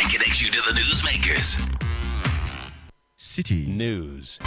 and connects you to the newsmakers. Citi News.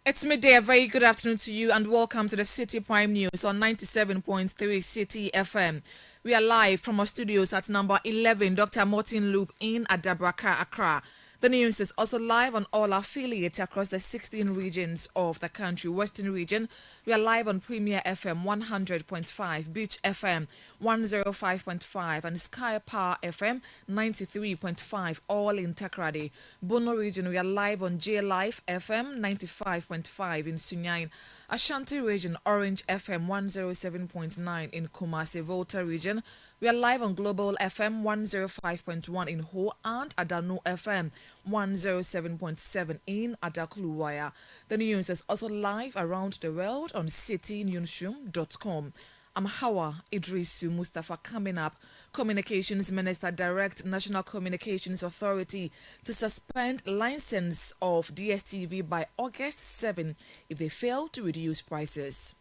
It's midday. A very good afternoon to you and welcome to the City Prime News on 97.3 Citi FM. We are live from our studios at number 11 Dr. Martin Loop in Adabraka, Accra. The news is also live on all affiliates across the 16 regions of the country. Western region, we are live on Premier FM 100.5, Beach FM 105.5 and Sky Power FM 93.5, all in Takrady. Bono region, we are live on J Life FM 95.5 in Sunyain. Ashanti region, Orange FM 107.9 in Kumasi. Volta region, we are live on Global FM 105.1 in Ho and Adano FM 107.7 in Adakluwaya. The news is also live around the world on citinewsroom.com. I'm Hawa Idrisu Mustafa. Coming up, Communications Minister directs National Communications Authority to suspend license of DSTV by August 7 if they fail to reduce prices.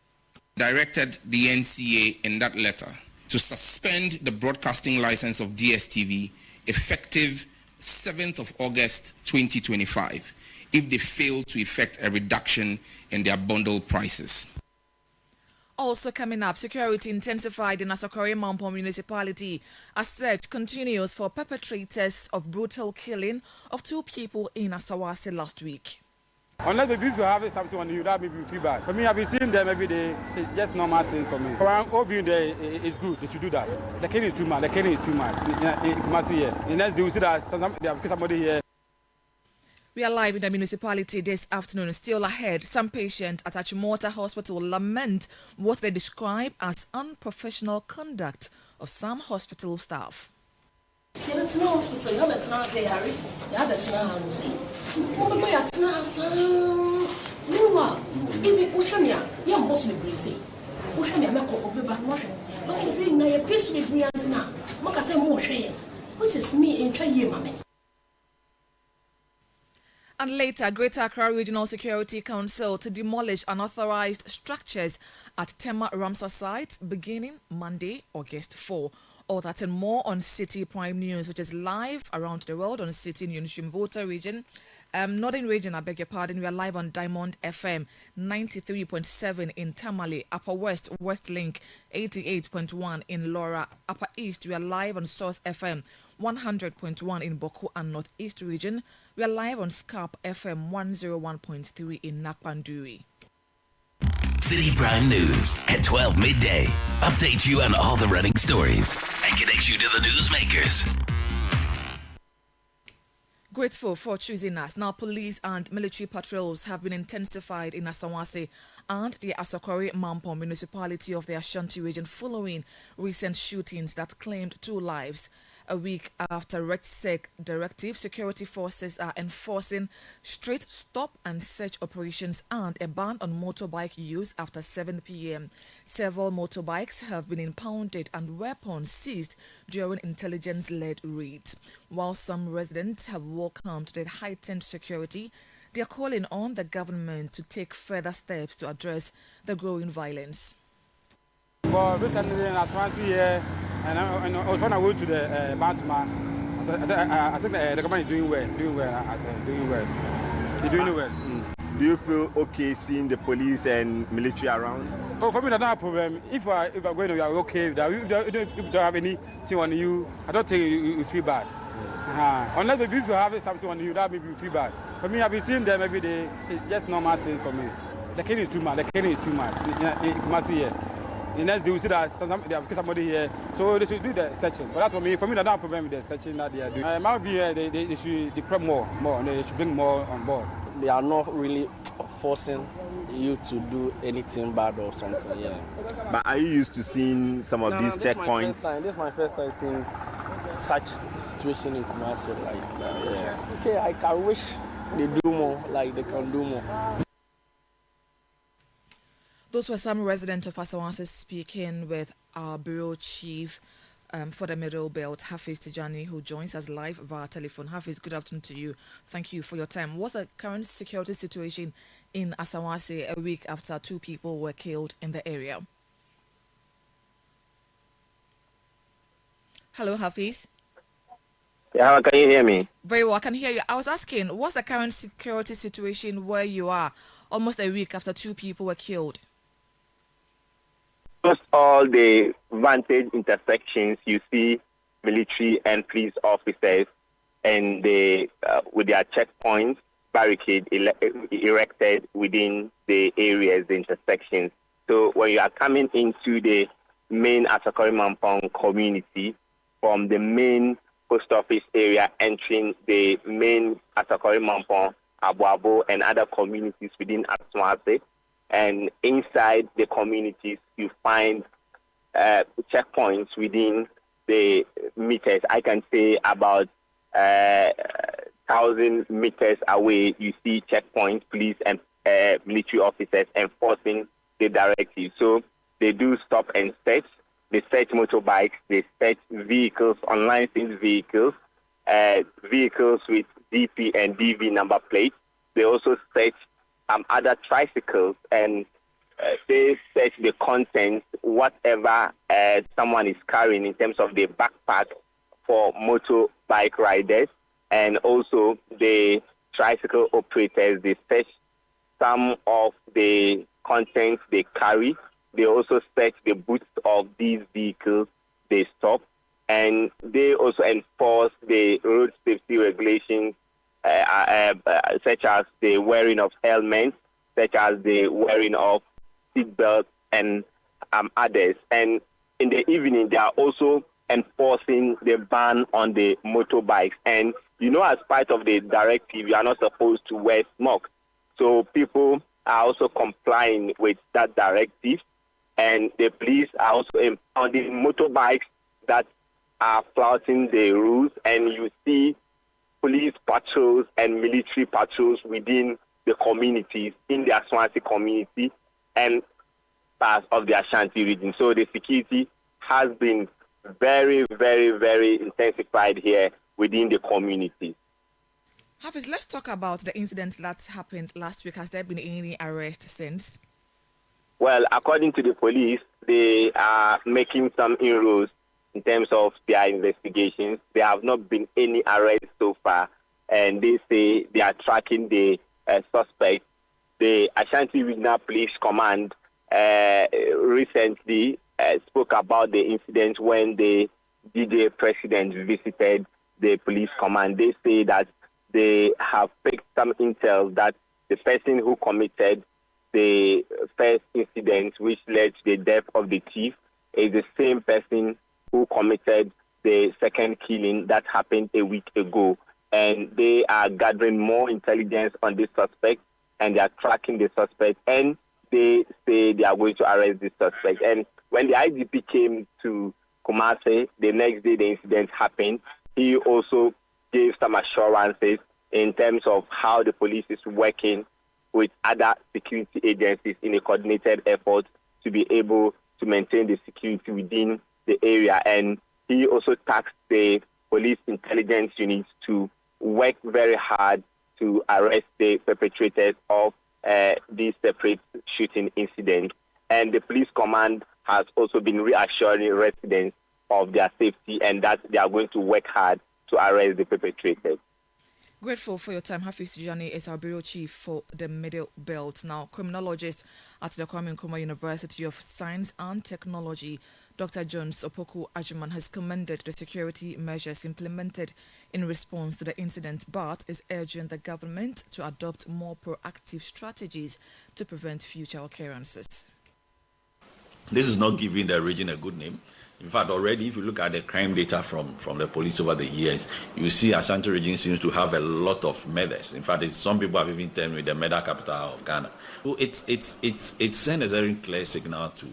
Directed the NCA in that letter to suspend the broadcasting license of DSTV effective 7th of August 2025 if they fail to effect a reduction in their bundle prices. Also coming up, security intensified in Asokore Mampo municipality as search continues for perpetrators of brutal killing of 2 people in Asawase last week. Unless maybe if you have something on you, that maybe you feel bad. For me, I've been seeing them every day. It's just normal thing for me. Around all viewing there is good. They should do that. The killing is too much. The killing is too much. You must see here. The next day we see that they have killed somebody here. We are live in the municipality this afternoon. Still ahead, some patients at Achimota Hospital lament what they describe as unprofessional conduct of some hospital staff. Which is me in Chayemame. And later, Greater Accra Regional Security Council to demolish unauthorized structures at Tema Ramsar site beginning Monday, August 4. All that and more on City Prime News, which is live around the world on Citi Newsroom. Volta region, Northern region, I beg your pardon, we are live on Diamond FM 93.7 in Tamale. Upper West, Westlink 88.1 in Laura. Upper East, we are live on Source FM 100.1 in Boku and Northeast region. We are live on Scarp FM 101.3 in Nakpanduri. City Prime News at 12 midday. Update you on all the running stories and connects you to the newsmakers. Grateful for choosing us. Now, police and military patrols have been intensified in Asawase and the Asokore Mampo municipality of the Ashanti region following recent shootings that claimed 2 lives. A week after RECSEC directive, security forces are enforcing strict stop and search operations and a ban on motorbike use after 7 p.m. Several motorbikes have been impounded and weapons seized during intelligence-led raids. While some residents have welcomed the heightened security, they are calling on the government to take further steps to address the growing violence. Well, recently in Aswansi here, and I was on my way to the Bantama. I think the government is doing well. They're doing well. Do you feel okay seeing the police and military around? Oh, for me, that's not a problem. If I go to you are okay, if you don't have anything on you, I don't think you feel bad. Unless maybe if you have something on you, that maybe you feel bad. For me, I've been seeing them every day. It's just normal thing for me. The killing is too much. You must see here. The next day we see that they have killed somebody here, so they should do the searching. For that, for me, that's not a problem with the searching that they are doing. My view, they should deploy more, and they should bring more on board. They are not really forcing you to do anything bad or something. Yeah. But are you used to seeing some of these checkpoints? This is my first time seeing such situation in Kumasi like that. Yeah. Okay, I wish they do more, like they can do more. Those were some residents of Asawase speaking with our bureau chief for the Middle Belt, Hafiz Tijani, who joins us live via telephone. Hafiz, good afternoon to you. Thank you for your time. What's the current security situation in Asawase a week after 2 people were killed in the area? Hello, Hafiz. Yeah, can you hear me? Very well, I can hear you. I was asking, what's the current security situation where you are almost a week after 2 people were killed? Just all the vantage intersections, you see military and police officers and they with their checkpoints, barricade erected within the areas, the intersections. So when you are coming into the main Asakori Mampong community from the main post office area, entering the main Asakori Mampong, Abuabo, and other communities within Asawase, and inside the communities, you find checkpoints within the meters. I can say about 1,000 meters away, you see checkpoints, police and military officers enforcing the directive. So they do stop and search. They search motorbikes, they search vehicles, unlicensed vehicles, vehicles with DP and DV number plates. They also search other tricycles, and they search the contents, whatever someone is carrying in terms of the backpack for motorbike riders, and also the tricycle operators. They search some of the contents they carry. They also search the boots of these vehicles they stop, and they also enforce the road safety regulations, such as the wearing of helmets, such as the wearing of seatbelts, and others. And in the evening, they are also enforcing the ban on the motorbikes. And, you know, as part of the directive, you are not supposed to wear smoke. So people are also complying with that directive. And the police are also impounding motorbikes that are flouting the rules. And you see police patrols and military patrols within the communities, in the Asawase community and parts of the Ashanti region. So the security has been very, very, very intensified here within the community. Hafiz, let's talk about the incident that happened last week. Has there been any arrest since? Well, according to the police, they are making some inroads in terms of their investigations. There have not been any arrests so far, and they say they are tracking the suspect. The Ashanti Regional Police Command recently spoke about the incident when the DJ president visited the police command. They say that they have picked some intel that the person who committed the first incident, which led to the death of the chief, is the same person who committed the second killing that happened a week ago. And they are gathering more intelligence on this suspect, and they are tracking the suspect, and they say they are going to arrest this suspect. And when the IGP came to Kumasi, the next day the incident happened, he also gave some assurances in terms of how the police is working with other security agencies in a coordinated effort to be able to maintain the security within the area. And he also tasked the police intelligence units to work very hard to arrest the perpetrators of these separate shooting incidents. And the police command has also been reassuring residents of their safety and that they are going to work hard to arrest the perpetrators. Grateful for your time. Hafiz Tijani is our bureau chief for the Middle Belt. Now, criminologist at the Kwame Nkrumah University of Science and Technology, Dr. Jones Opoku Ajuman, has commended the security measures implemented in response to the incident, but is urging the government to adopt more proactive strategies to prevent future occurrences. This is not giving the region a good name. In fact, already, if you look at the crime data from the police over the years, you see Ashanti region seems to have a lot of murders. In fact, some people have even termed it the murder capital of Ghana. So it sends a very clear signal to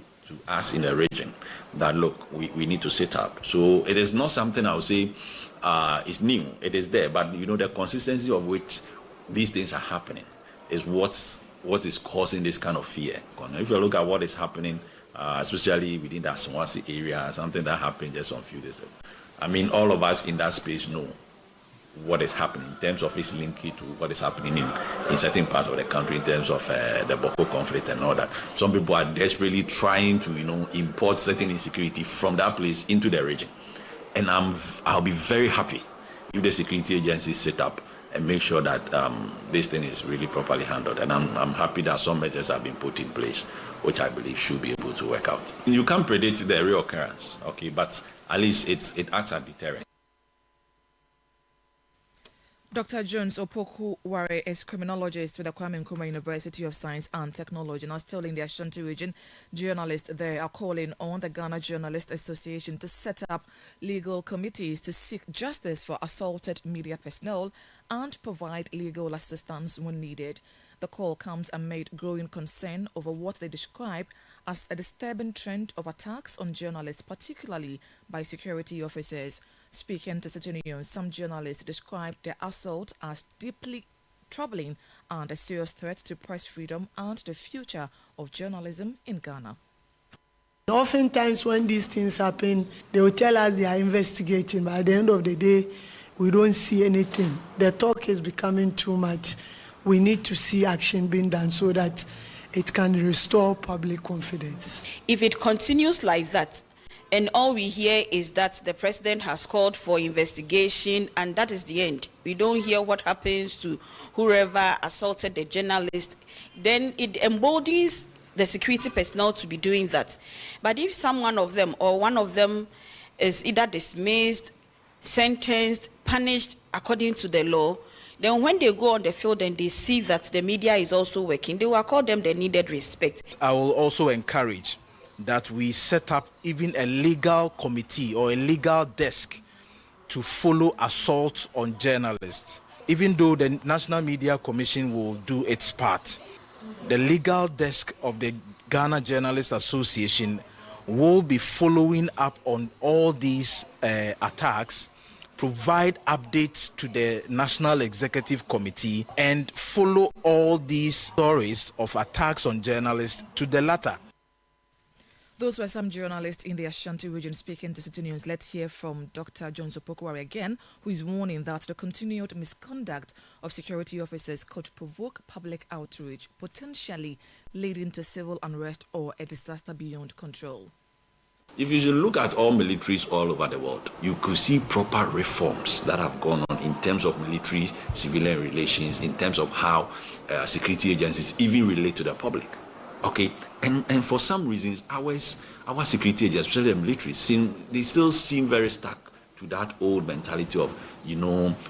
us in the region that, look, we need to sit up. So it is not something I would say is new. It is there, but, you know, the consistency of which these things are happening is what is causing this kind of fear. If you look at what is happening, especially within that Swansea area, something that happened just a few days ago. I mean, all of us in that space know what is happening in terms of its linkage to what is happening in certain parts of the country in terms of the Boko conflict and all that. Some people are desperately trying to, import certain insecurity from that place into the region. And I'll be very happy if the security agencies set up and make sure that this thing is really properly handled. And I'm happy that some measures have been put in place, which I believe should be able to work out. You can't predict the reoccurrence, okay, but at least it acts as deterrent. Dr. Jones Opoku-Ware is criminologist with the Kwame Nkrumah University of Science and Technology. Now, still in the Ashanti region, journalists there are calling on the Ghana Journalists Association to set up legal committees to seek justice for assaulted media personnel and provide legal assistance when needed. The call comes amid growing concern over what they describe as a disturbing trend of attacks on journalists, particularly by security officers. Speaking to Citi News, some journalists described the assault as deeply troubling and a serious threat to press freedom and the future of journalism in Ghana. Oftentimes when these things happen, they will tell us they are investigating, but at the end of the day, we don't see anything. The talk is becoming too much. We need to see action being done so that it can restore public confidence. If it continues like that, and all we hear is that the president has called for investigation, and that is the end. We don't hear what happens to whoever assaulted the journalist. Then it emboldens the security personnel to be doing that. But if someone of them or one of them is either dismissed, sentenced, punished according to the law, then when they go on the field and they see that the media is also working, they will accord them the needed respect. I will also encourage that we set up even a legal committee or a legal desk to follow assaults on journalists. Even though the National Media Commission will do its part, the legal desk of the Ghana Journalists Association will be following up on all these attacks, provide updates to the National Executive Committee, and follow all these stories of attacks on journalists to the latter. Those were some journalists in the Ashanti region speaking to Citi News. Let's hear from Dr. Jones Opoku-Ware again, who is warning that the continued misconduct of security officers could provoke public outrage, potentially leading to civil unrest or a disaster beyond control. If you should look at all militaries all over the world, you could see proper reforms that have gone on in terms of military-civilian relations, in terms of how security agencies even relate to the public. Okay, and for some reasons, our security agents, especially the military, they still seem very stuck to that old mentality of,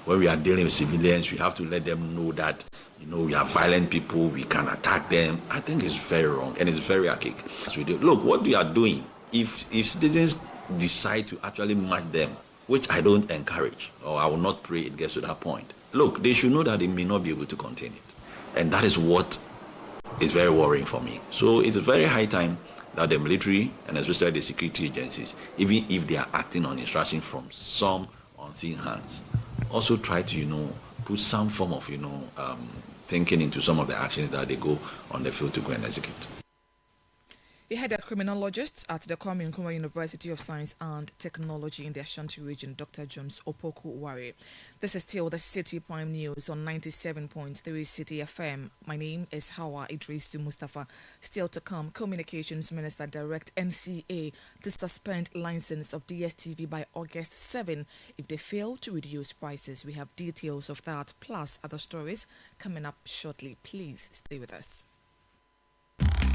when we are dealing with civilians, we have to let them know that, we are violent people, we can attack them. I think it's very wrong and it's very archaic. Look, what we are doing, if citizens decide to actually match them, which I don't encourage, or I will not pray it gets to that point, look, they should know that they may not be able to contain it. And that is what is very worrying for me. So it's a very high time that the military and especially the security agencies, even if they are acting on instruction from some unseen hands, also try to, put some form of, thinking into some of the actions that they go on the field to go and execute. He had a criminologist at the Kwame Nkrumah University of Science and Technology in the Ashanti region, Dr. Jones Opoku-Ware. This is still the Citi Prime News on 97.3 Citi FM. My name is Hawa Idrisu Mustafa. Still to come, Communications Minister direct NCA to suspend license of DSTV by August 7 if they fail to reduce prices. We have details of that plus other stories coming up shortly. Please stay with us.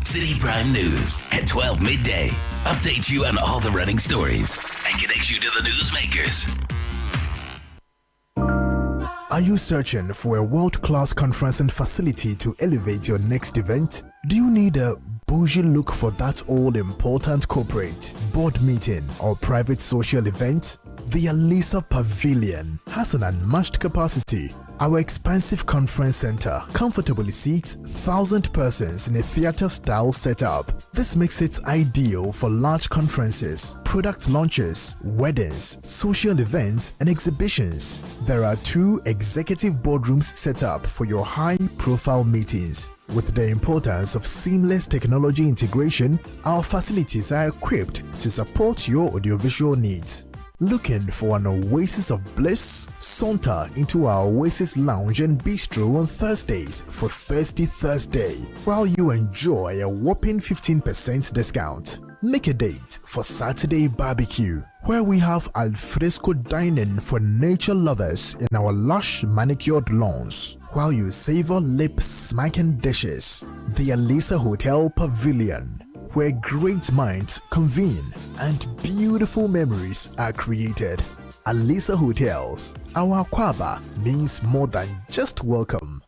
Citi Prime News at 12 midday. Update you on all the running stories and connect you to the newsmakers. Are you searching for a world-class conferencing facility to elevate your next event? Do you need a bougie look for that all-important corporate, board meeting, or private social event? The Alisa Pavilion has an unmatched capacity Our expansive conference center comfortably seats 1,000 persons in a theater-style setup. This makes it ideal for large conferences, product launches, weddings, social events, and exhibitions. There are 2 executive boardrooms set up for your high-profile meetings. With the importance of seamless technology integration, our facilities are equipped to support your audiovisual needs. Looking for an oasis of bliss? Saunter into our Oasis Lounge and Bistro on Thursdays for Thirsty Thursday, while you enjoy a whopping 15% discount. Make a date for Saturday Barbecue, where we have alfresco dining for nature lovers in our lush manicured lawns, while you savor lip-smacking dishes. The Alisa Hotel Pavilion, where great minds convene and beautiful memories are created. Alisa Hotels, our Aquaba means more than just welcome.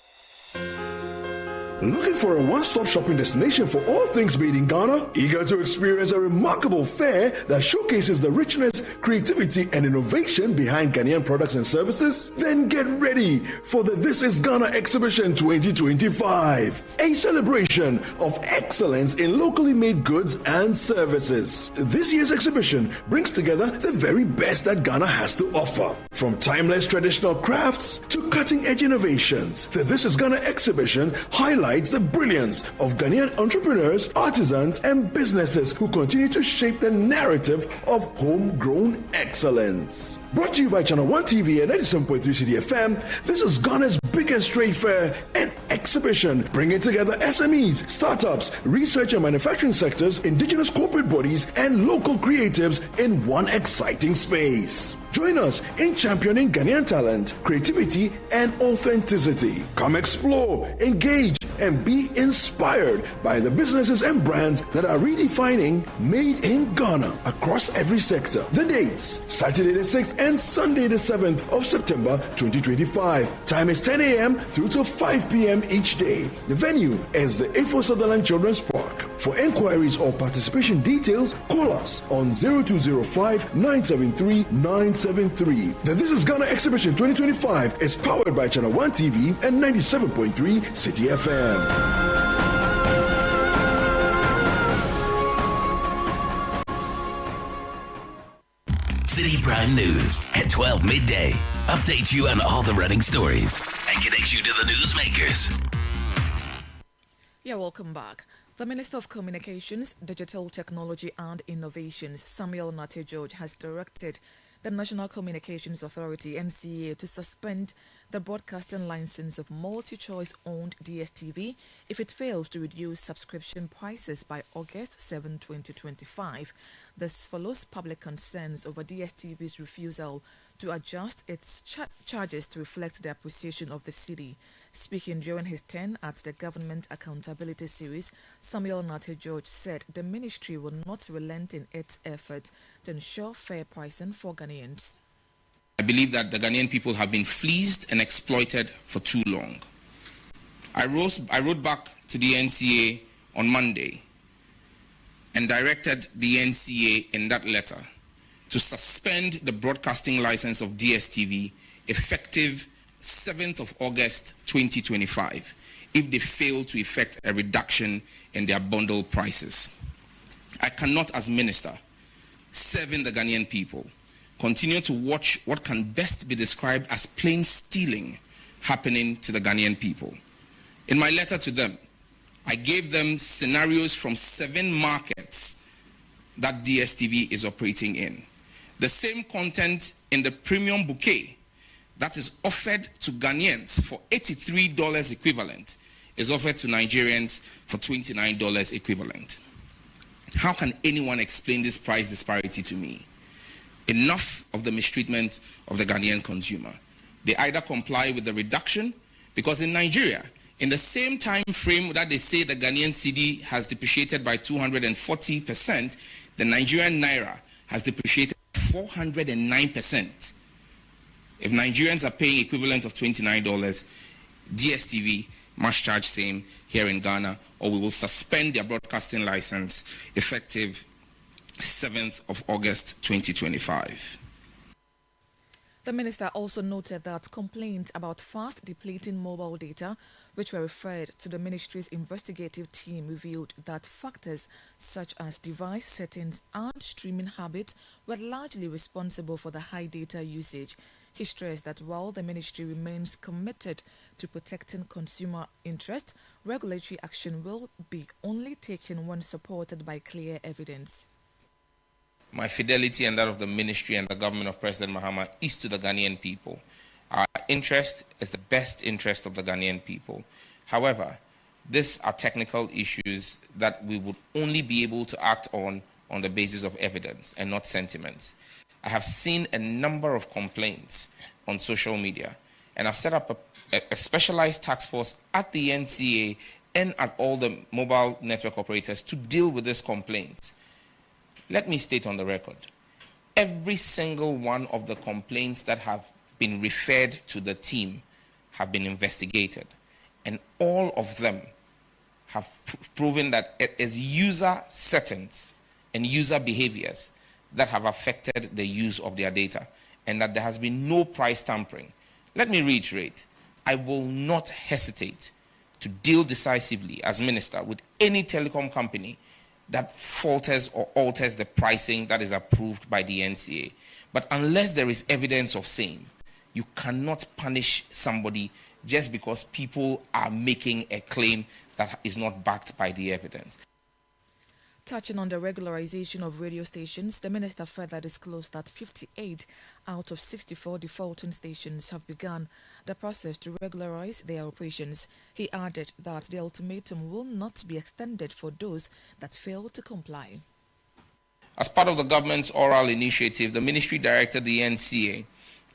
Looking for a one-stop shopping destination for all things made in Ghana? Eager to experience a remarkable fair that showcases the richness, creativity, and innovation behind Ghanaian products and services? Then get ready for the This is Ghana Exhibition 2025, a celebration of excellence in locally made goods and services. This year's exhibition brings together the very best that Ghana has to offer. From timeless traditional crafts to cutting-edge innovations, the This is Ghana Exhibition highlights the brilliance of Ghanaian entrepreneurs, artisans, and businesses who continue to shape the narrative of homegrown excellence. Brought to you by Channel 1 TV and 97.3 Citi FM, this is Ghana's biggest trade fair and exhibition, bringing together SMEs, startups, research and manufacturing sectors, indigenous corporate bodies, and local creatives in one exciting space. Join us in championing Ghanaian talent, creativity, and authenticity. Come explore, engage, and be inspired by the businesses and brands that are redefining Made in Ghana across every sector. The dates: Saturday the 6th and Sunday the 7th of September 2025. Time is 10 a.m. through to 5 p.m. each day. The venue is the Info Sutherland Children's Park. For inquiries or participation details, call us on 0205 973 973. The This is Ghana Exhibition 2025 is powered by Channel 1 TV and 97.3 Citi FM. Citi Prime News at 12 midday. Update you on all the running stories and connect you to the newsmakers. Yeah, welcome back. The Minister of Communications, Digital Technology and Innovations, Samuel Nate George, has directed the National Communications Authority, NCA, to suspend the broadcasting license of MultiChoice-owned DSTV if it fails to reduce subscription prices by August 7, 2025. This follows public concerns over DSTV's refusal to adjust its charges to reflect the appreciation of the city. Speaking during his turn at the Government Accountability Series, Samuel Nate George said the ministry will not relent in its effort to ensure fair pricing for Ghanaians. I believe that the Ghanaian people have been fleeced and exploited for too long. I wrote back to the NCA on Monday and directed the NCA in that letter to suspend the broadcasting license of DSTV effective 7th of August 2025 if they fail to effect a reduction in their bundle prices. I cannot, as minister, serving the Ghanaian people, continue to watch what can best be described as plain stealing happening to the Ghanaian people. In my letter to them, I gave them scenarios from 7 markets that DSTV is operating in. The same content in the premium bouquet that is offered to Ghanaians for $83 equivalent is offered to Nigerians for $29 equivalent. How can anyone explain this price disparity to me? Enough of the mistreatment of the Ghanaian consumer. They either comply with the reduction, because in Nigeria, in the same time frame that they say the Ghanaian cedi has depreciated by 240%, the Nigerian naira has depreciated 409%. If Nigerians are paying equivalent of $29, DSTV must charge same here in Ghana, or we will suspend their broadcasting license effective 7th of August 2025. The minister also noted that complaints about fast depleting mobile data, which were referred to the ministry's investigative team, revealed that factors such as device settings and streaming habits were largely responsible for the high data usage. He stressed that while the ministry remains committed to protecting consumer interests, regulatory action will be only taken when supported by clear evidence. My fidelity and that of the ministry and the government of President Mahama is to the Ghanaian people. Our interest is the best interest of the Ghanaian people. However, these are technical issues that we would only be able to act on the basis of evidence and not sentiments. I have seen a number of complaints on social media, and I've set up a specialized task force at the NCA and at all the mobile network operators to deal with these complaints. Let me state on the record, every single one of the complaints that have been referred to the team have been investigated, and all of them have proven that it is user settings and user behaviors that have affected the use of their data, and that there has been no price tampering. Let me reiterate, I will not hesitate to deal decisively as minister with any telecom company that falters or alters the pricing that is approved by the NCA. But unless there is evidence of same, you cannot punish somebody just because people are making a claim that is not backed by the evidence. Touching on the regularization of radio stations, the minister further disclosed that 58 out of 64 defaulting stations have begun the process to regularize their operations. He added that the ultimatum will not be extended for those that fail to comply. As part of the government's oral initiative, the ministry directed the NCA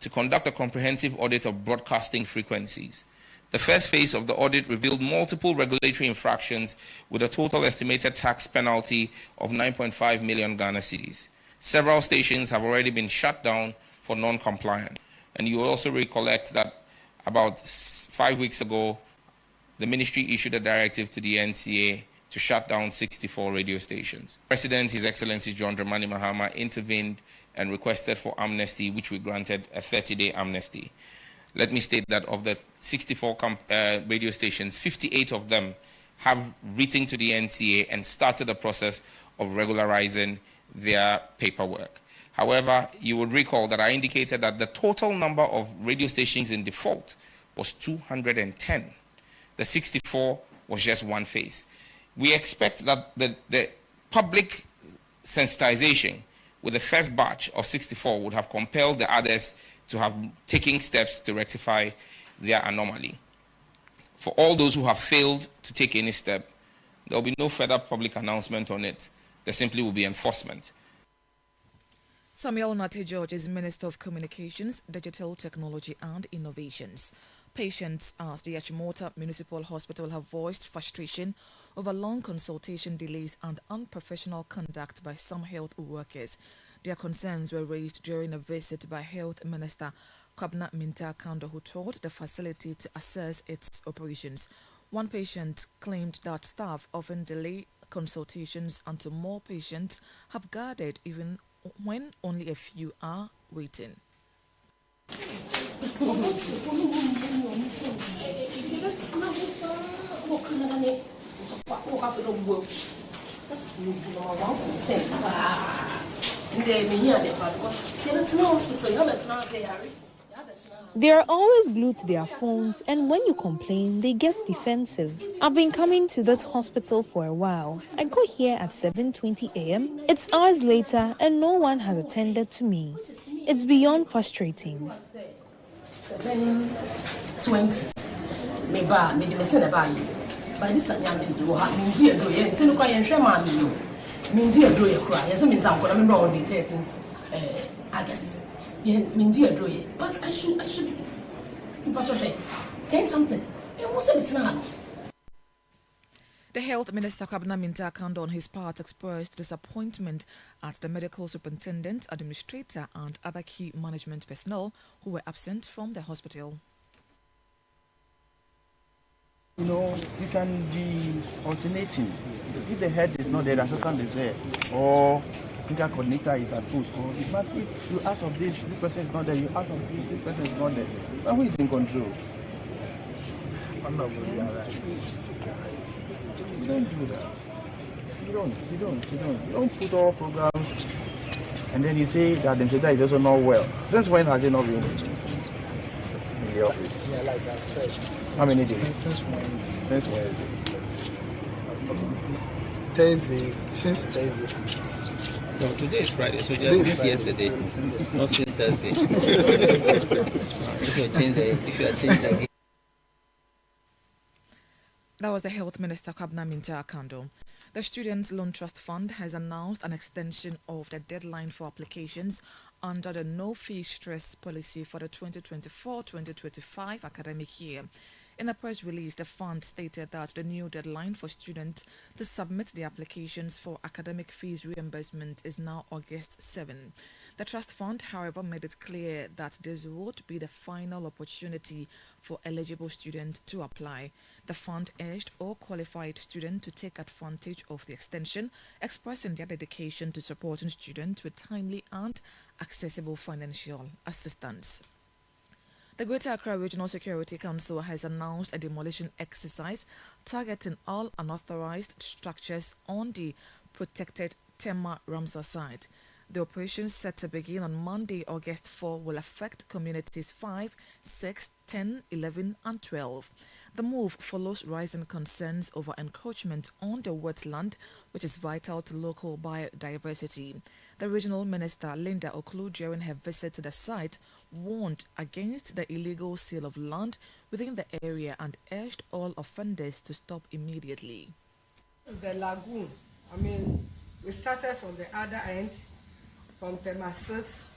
to conduct a comprehensive audit of broadcasting frequencies. The first phase of the audit revealed multiple regulatory infractions with a total estimated tax penalty of 9.5 million Ghana cedis. Several stations have already been shut down for non-compliance. And you will also recollect that about 5 weeks ago, the ministry issued a directive to the NCA to shut down 64 radio stations. President, His Excellency John Dramani Mahama, intervened and requested for amnesty, which we granted a 30-day amnesty. Let me state that of the 64 radio stations, 58 of them have written to the NCA and started the process of regularizing their paperwork. However, you would recall that I indicated that the total number of radio stations in default was 210. The 64 was just one phase. We expect that the public sensitization with the first batch of 64 would have compelled the others to have taken steps to rectify their anomaly. For all those who have failed to take any step, there will be no further public announcement on it. There simply will be enforcement. Samuel Nate George is Minister of Communications, Digital Technology and Innovations. Patients at the Achimota Municipal Hospital have voiced frustration over long consultation delays and unprofessional conduct by some health workers. Their concerns were raised during a visit by Health Minister Kwabena Minta Kando, who toured the facility to assess its operations. One patient claimed that staff often delay consultations until more patients have gathered, even when only a few are waiting. They are always glued to their phones, and when you complain, they get defensive. I've been coming to this hospital for a while. I got here at 7:20 a.m. It's hours later, and no one has attended to me. It's beyond frustrating. 7:20. By this time, I'm going to have Mindy and Doye, and Senuka and Sherman. Mindy and Doye cry. Yes, I mean, I'm going to know the 13th August. Mindy and Doye. But I should tell something. It wasn't now. The Health Minister Kwabena Minta Kando on his part expressed disappointment at the medical superintendent, administrator and other key management personnel who were absent from the hospital. You know, you can be alternating. If the head is not there, the assistant is there. Or media coordinator is at post, or the man, if you ask of this person is not there, you ask of this person is not there. But who is in control? I'm not going to be alright. You don't do that. You don't put all programs and then you say that the administrator is also not well. Since when has he not been in the office? Yeah, like I said. How many days? Since Wednesday. Thursday. Since Thursday. No, today is Friday, so just since yesterday, not since Thursday. If you are changed again. That was the Health Minister, Kabna Minta Akando. The Student Loan Trust Fund has announced an extension of the deadline for applications under the no-fee stress policy for the 2024-2025 academic year. In a press release, the fund stated that the new deadline for students to submit their applications for academic fees reimbursement is now August 7. The trust fund, however, made it clear that this would be the final opportunity for eligible students to apply. The fund urged all qualified students to take advantage of the extension, expressing their dedication to supporting students with timely and accessible financial assistance. The Greater Accra Regional Security Council has announced a demolition exercise targeting all unauthorized structures on the protected Tema Ramsar site. The operation, set to begin on Monday, August 4, will affect communities 5, 6, 10, 11, and 12. The move follows rising concerns over encroachment on the wetland, which is vital to local biodiversity. The regional minister, Linda Oklu, during her visit to the site, warned against the illegal sale of land within the area and urged all offenders to stop immediately. The lagoon, I mean, we started from the other end, from Tema 6,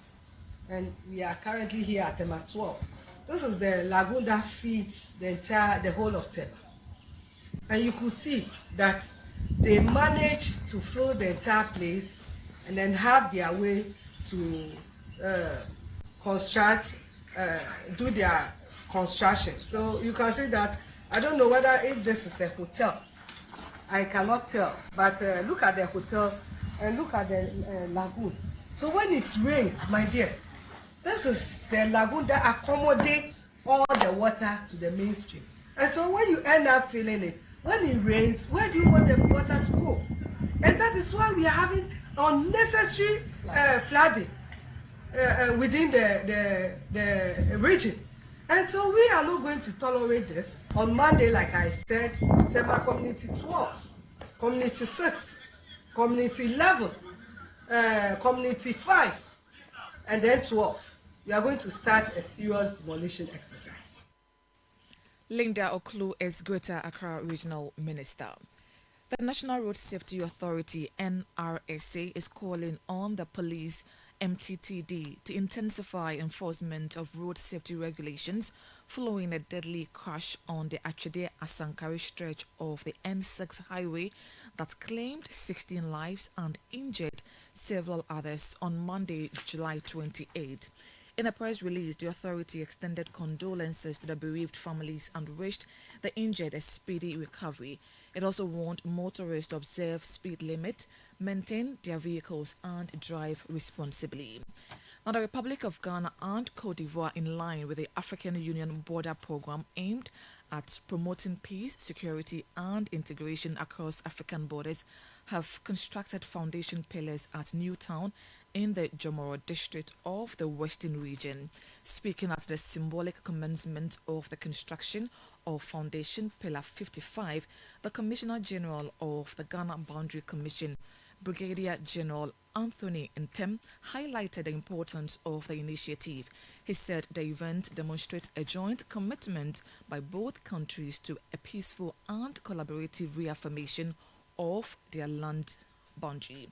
and we are currently here at Tema 12. This is the lagoon that feeds the whole of Tema. And you could see that they managed to fill the entire place and then have their way to do their construction. So you can see that, I don't know whether if this is a hotel, I cannot tell, but look at the hotel and look at the lagoon. So when it rains, my dear, this is the lagoon that accommodates all the water to the mainstream. And so when you end up filling it, when it rains, where do you want the water to go? And that is why we are having unnecessary flooding within the region. And so we are not going to tolerate this. On Monday, like I said, Tema Community 12, Community 6, Community 11, Community 5, and then 12. We are going to start a serious demolition exercise. Linda Oklu is Greater Accra Regional Minister. The National Road Safety Authority, NRSA, is calling on the police, MTTD, to intensify enforcement of road safety regulations following a deadly crash on the Achede Asankari stretch of the N6 highway that claimed 16 lives and injured several others on Monday, July 28. In a press release, the authority extended condolences to the bereaved families and wished the injured a speedy recovery. It also warned motorists to observe speed limit, maintain their vehicles, and drive responsibly. Now, the Republic of Ghana and Cote d'Ivoire, in line with the African Union border program aimed at promoting peace, security, and integration across African borders, have constructed foundation pillars at Newtown in the Jomoro district of the Western region. Speaking at the symbolic commencement of the construction of Foundation Pillar 55, the Commissioner General of the Ghana Boundary Commission, Brigadier General Anthony Ntem, highlighted the importance of the initiative. He said the event demonstrates a joint commitment by both countries to a peaceful and collaborative reaffirmation of their land boundary.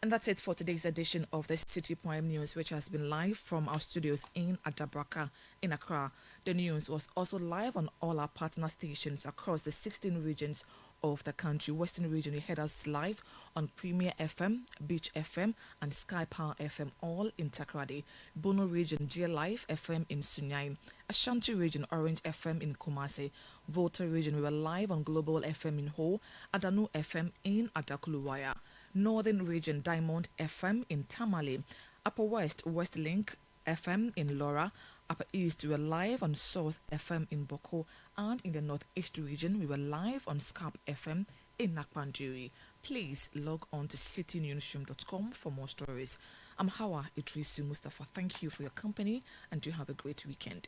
And that's it for today's edition of the City Prime News, which has been live from our studios in Adabraka in Accra. The news was also live on all our partner stations across the 16 regions of the country. Western region, you heard us live on Premier FM, Beach FM, and Sky Power FM, all in Takrady. Bono region, J Life FM in Sunyai. Ashanti region, Orange FM in Kumasi. Volta region, we were live on Global FM in Ho. Adanu FM in Adakuluwaya. Northern Region Diamond FM in Tamale, Upper West Westlink FM in Laura, Upper East we were live on Source FM in Boko, and in the Northeast region we were live on Scarp FM in Nakpanduri. Please log on to citynewsroom.com for more stories. I'm Hawa Idrisu Mustafa. Thank you for your company and do have a great weekend.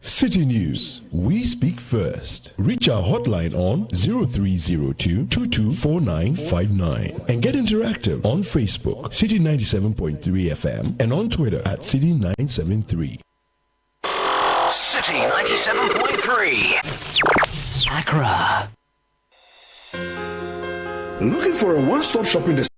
City News. We speak first. Reach our hotline on 0302 224959 and get interactive on Facebook, City 97.3 FM, and on Twitter at City 973. City 97.3. Accra. Looking for a one-stop shopping destination?